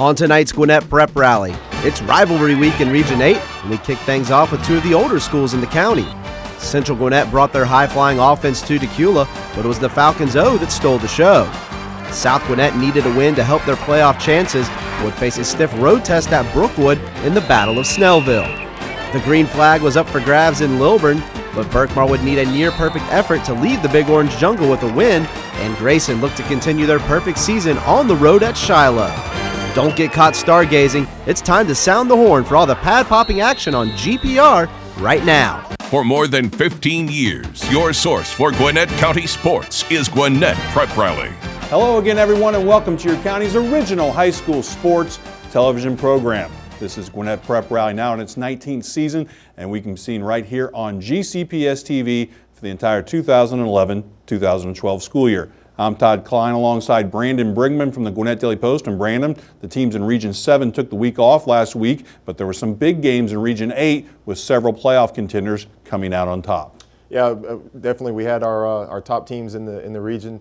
On tonight's Gwinnett Prep Rally, it's rivalry week in Region 8, and we kick things off with two of the older schools in the county. Central Gwinnett brought their high-flying offense to Dacula, but it was the Falcons' O that stole the show. South Gwinnett needed a win to help their playoff chances, but would face a stiff road test at Brookwood in the Battle of Snellville. The green flag was up for grabs in Lilburn, but Berkmar would need a near-perfect effort to leave the Big Orange Jungle with a win, and Grayson looked to continue their perfect season on the road at Shiloh. Don't get caught stargazing. It's time to sound the horn for all the pad-popping action on GPR right now. For more than 15 years, your source for Gwinnett County sports is Gwinnett Prep Rally. Hello again, everyone, and welcome to your county's original high school sports television program. This is Gwinnett Prep Rally now in its 19th season, and we can be seen right here on GCPS TV for the entire 2011-2012 school year. I'm Todd Klein alongside Brandon Brigman from the Gwinnett Daily Post. And Brandon, the teams in Region 7 took the week off last week, but there were some big games in Region 8 with several playoff contenders coming out on top. Yeah, definitely. We had our top teams in the region,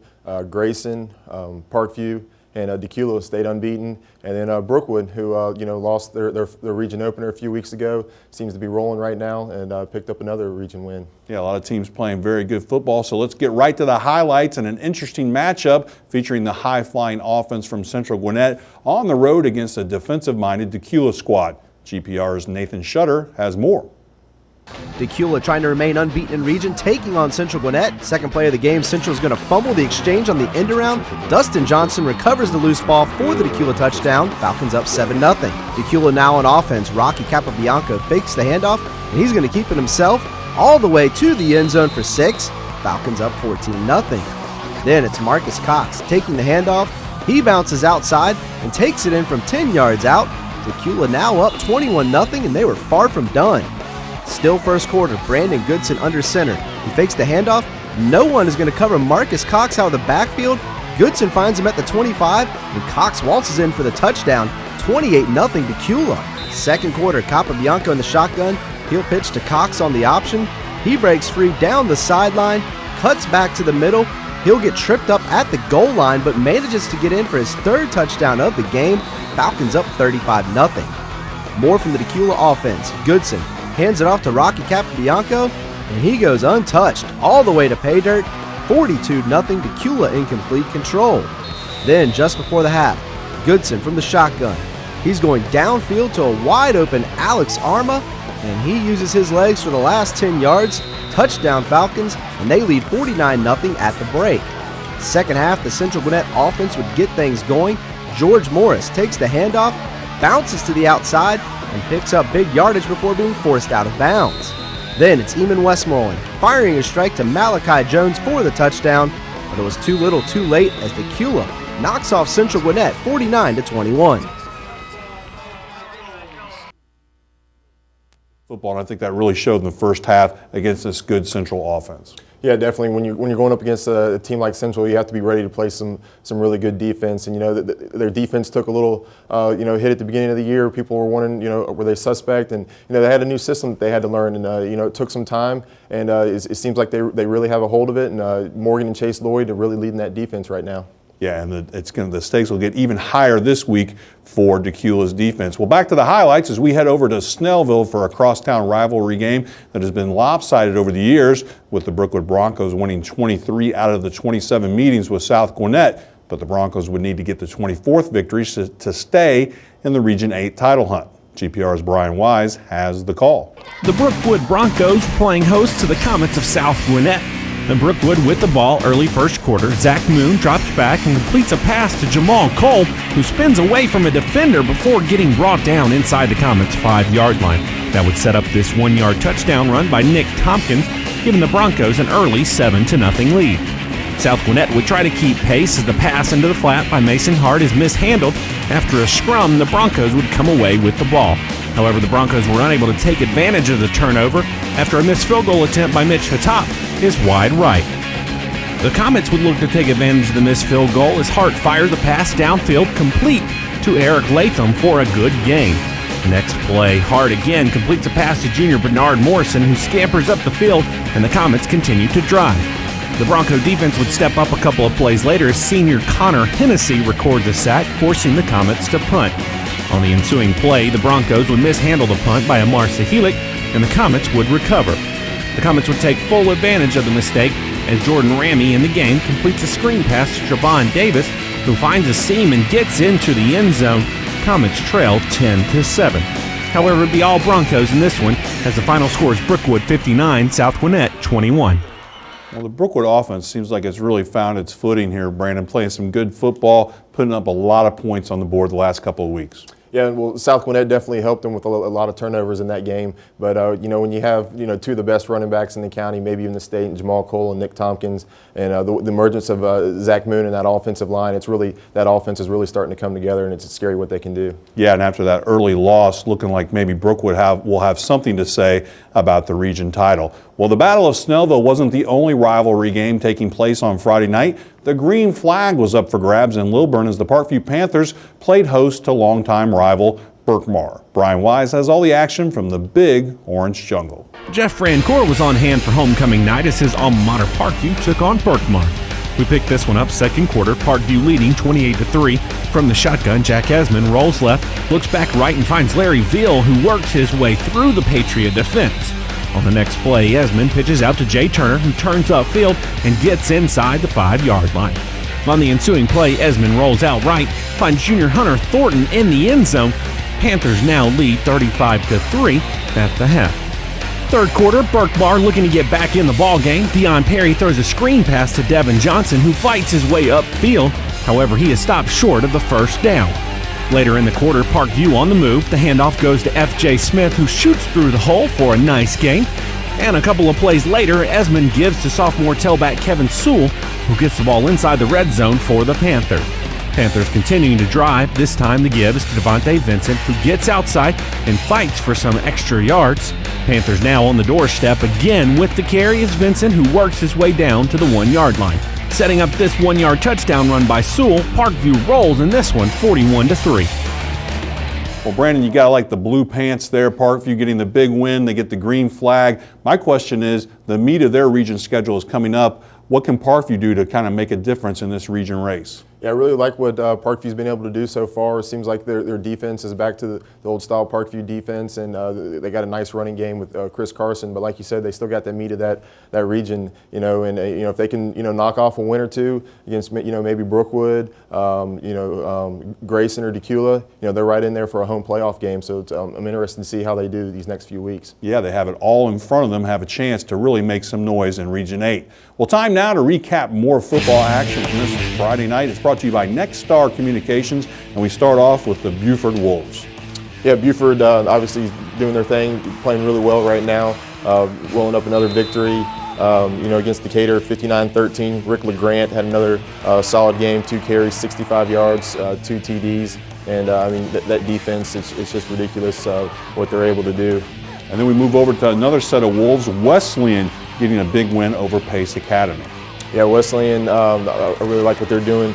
Grayson, Parkview, and Dacula stayed unbeaten, and then Brookwood, who lost their region opener a few weeks ago, seems to be rolling right now, and picked up another region win. Yeah, a lot of teams playing very good football. So let's get right to the highlights and an interesting matchup featuring the high-flying offense from Central Gwinnett on the road against a defensive-minded Dacula squad. GPR's Nathan Shutter has more. Dacula trying to remain unbeaten in region, taking on Central Gwinnett. Second play of the game, Central is going to fumble the exchange on the end around. Dustin Johnson recovers the loose ball for the Dacula touchdown. Falcons up 7-0. Dacula now on offense. Rocky Capobianco fakes the handoff, and he's going to keep it himself all the way to the end zone for 6. Falcons up 14-0. Then it's Marcus Cox taking the handoff. He bounces outside and takes it in from 10 yards out. Dacula now up 21-0, and they were far from done. Still first quarter, Brandon Goodson under center. He fakes the handoff. No one is going to cover Marcus Cox out of the backfield. Goodson finds him at the 25, and Cox waltzes in for the touchdown. 28-0 Dacula. Second quarter, Capobianco in the shotgun. He'll pitch to Cox on the option. He breaks free down the sideline, cuts back to the middle. He'll get tripped up at the goal line, but manages to get in for his third touchdown of the game. Falcons up 35-0. More from the Dacula offense. Goodson hands it off to Rocky Capobianco, and he goes untouched all the way to pay dirt. 42-0 Dacula in complete control. Then just before the half, Goodson from the shotgun. He's going downfield to a wide open Alex Arma, and he uses his legs for the last 10 yards. Touchdown Falcons, and they lead 49-0 at the break. Second half, the Central Gwinnett offense would get things going. George Morris takes the handoff, bounces to the outside, and picks up big yardage before being forced out of bounds. Then it's Eamon Westmoreland firing a strike to Malachi Jones for the touchdown, but it was too little too late as Dacula knocks off Central Gwinnett 49-21. Football, and I think that really showed in the first half against this good Central offense. Yeah, definitely. When you're going up against a team like Central, you have to be ready to play some really good defense. And their defense took a little hit at the beginning of the year. People were wondering were they suspect, and they had a new system that they had to learn, and it took some time. And it seems like they really have a hold of it. And Morgan and Chase Lloyd are really leading that defense right now. Yeah, and the stakes will get even higher this week for Dacula's defense. Well, back to the highlights as we head over to Snellville for a crosstown rivalry game that has been lopsided over the years, with the Brookwood Broncos winning 23 out of the 27 meetings with South Gwinnett. But the Broncos would need to get the 24th victory to stay in the Region 8 title hunt. GPR's Brian Wise has the call. The Brookwood Broncos playing host to the Comets of South Gwinnett. The Brookwood with the ball early first quarter. Zach Moon drops back and completes a pass to Jamal Cole, who spins away from a defender before getting brought down inside the Comets' 5-yard line. That would set up this 1-yard touchdown run by Nick Tompkins, giving the Broncos an early 7-0 lead. South Gwinnett would try to keep pace as the pass into the flat by Mason Hart is mishandled. After a scrum, the Broncos would come away with the ball. However, the Broncos were unable to take advantage of the turnover after a missed field goal attempt by Mitch Hatop is wide right. The Comets would look to take advantage of the missed field goal as Hart fires a pass downfield complete to Eric Latham for a good gain. Next play, Hart again completes a pass to junior Bernard Morrison, who scampers up the field, and the Comets continue to drive. The Bronco defense would step up a couple of plays later as senior Connor Hennessy records a sack, forcing the Comets to punt. On the ensuing play, the Broncos would mishandle the punt by Amar Sahilic, and the Comets would recover. The Comets would take full advantage of the mistake as Jordan Ramey in the game completes a screen pass to Trevon Davis, who finds a seam and gets into the end zone. Comets trail 10-7. However, it'd be all Broncos in this one, as the final score is Brookwood 59, South Gwinnett 21. Well, the Brookwood offense seems like it's really found its footing here, Brandon, playing some good football, putting up a lot of points on the board the last couple of weeks. Yeah, well, South Gwinnett definitely helped them with a lot of turnovers in that game. But, when you have, two of the best running backs in the county, maybe even the state, and Jamal Cole and Nick Tompkins, and the emergence of Zach Moon in that offensive line, that offense is really starting to come together, and it's scary what they can do. Yeah, and after that early loss, looking like maybe Brookwood will have something to say about the region title. Well, the Battle of Snellville wasn't the only rivalry game taking place on Friday night. The green flag was up for grabs in Lilburn as the Parkview Panthers played host to longtime rival Berkmar. Brian Wise has all the action from the big orange jungle. Jeff Francoeur was on hand for homecoming night as his alma mater Parkview took on Berkmar. We picked this one up second quarter, Parkview leading 28-3. From the shotgun, Jack Esmond rolls left, looks back right and finds Larry Veal, who works his way through the Patriot defense. On the next play, Esmond pitches out to Jay Turner, who turns upfield and gets inside the 5-yard line. On the ensuing play, Esmond rolls out right, finds junior Hunter Thornton in the end zone. Panthers now lead 35-3 at the half. Third quarter, Berkmar looking to get back in the ball game. Deion Perry throws a screen pass to Devin Johnson, who fights his way upfield. However, he is stopped short of the first down. Later in the quarter, Parkview on the move. The handoff goes to F.J. Smith, who shoots through the hole for a nice gain. And a couple of plays later, Esmond gives to sophomore tailback Kevin Sewell, who gets the ball inside the red zone for the Panthers. Panthers continuing to drive. This time the give is to Devontae Vincent, who gets outside and fights for some extra yards. Panthers now on the doorstep again with the carry is Vincent, who works his way down to the 1-yard line. Setting up this 1-yard touchdown run by Sewell, Parkview rolls in this one 41-3. Well, Brandon, you got to like the blue pants there. Parkview getting the big win. They get the green flag. My question is, the meat of their region schedule is coming up. What can Parkview do to kind of make a difference in this region race? Yeah, I really like what Parkview's been able to do so far. It seems like their defense is back to the old style Parkview defense, and they got a nice running game with Chris Carson. But like you said, they still got the meat of that region, and if they can knock off a win or two against maybe Brookwood, Grayson or Dacula, they're right in there for a home playoff game. So I'm interested to see how they do these next few weeks. Yeah, they have it all in front of them, have a chance to really make some noise in Region 8. Well, time now to recap more football action from this Friday night. It's brought to you by Next Star Communications, and we start off with the Buford Wolves. Yeah, Buford obviously doing their thing, playing really well right now, rolling up another victory. Against Decatur, 59-13. Rick LeGrant had another solid game, 2 carries, 65 yards, 2 TDs, and that defense, it's just ridiculous what they're able to do. And then we move over to another set of Wolves, Wesleyan getting a big win over Pace Academy. Yeah, Wesleyan, I really like what they're doing.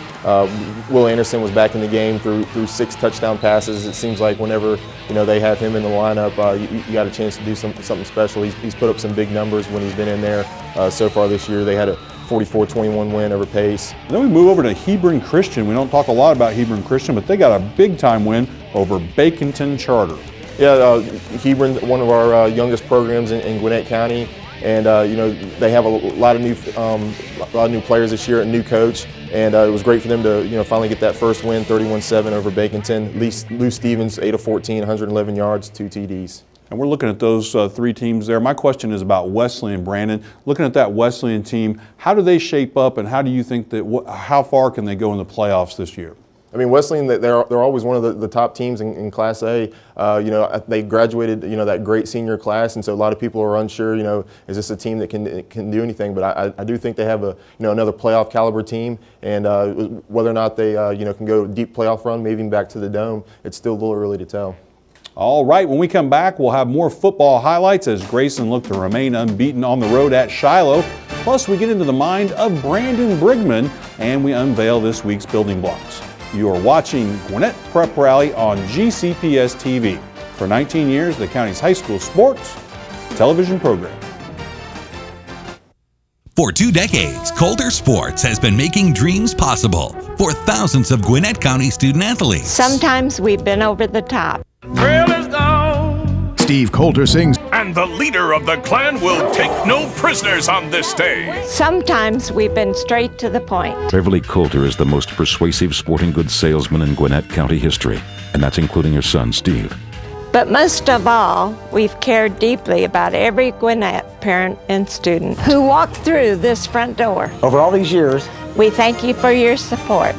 Will Anderson was back in the game through 6 touchdown passes. It seems like whenever they have him in the lineup, you got a chance to do something special. He's put up some big numbers when he's been in there so far this year. They had a 44-21 win over Pace. And then we move over to Hebron Christian. We don't talk a lot about Hebron Christian, but they got a big-time win over Baconton Charter. Yeah, Hebron, one of our youngest programs in Gwinnett County. And they have a lot of new players this year, a new coach, and it was great for them to finally get that first win, 31-7 over Baconton. Lou Stevens, 8 of 14, 111 yards, 2 TDs. And we're looking at those 3 teams there. My question is about Wesleyan, Brandon. Looking at that Wesleyan team, how do they shape up, and how do you think how far can they go in the playoffs this year? Wesleyan, they're always one of the top teams in Class A. They graduated, that great senior class, and so a lot of people are unsure, is this a team that can do anything? But I do think they have another playoff caliber team, and whether or not they, can go deep playoff run, maybe even back to the Dome, it's still a little early to tell. All right, when we come back, we'll have more football highlights as Grayson look to remain unbeaten on the road at Shiloh. Plus, we get into the mind of Brandon Brigman, and we unveil this week's building blocks. You are watching Gwinnett Prep Rally on GCPS TV. For 19 years, the county's high school sports television program. For 2 decades, Coulter Sports has been making dreams possible for thousands of Gwinnett County student athletes. Sometimes we've been over the top. Thrill is gone. Steve Coulter sings. And the leader of the clan will take no prisoners on this day. Sometimes we've been straight to the point. Beverly Coulter is the most persuasive sporting goods salesman in Gwinnett County history, and that's including her son, Steve. But most of all, we've cared deeply about every Gwinnett parent and student who walked through this front door. Over all these years, we thank you for your support.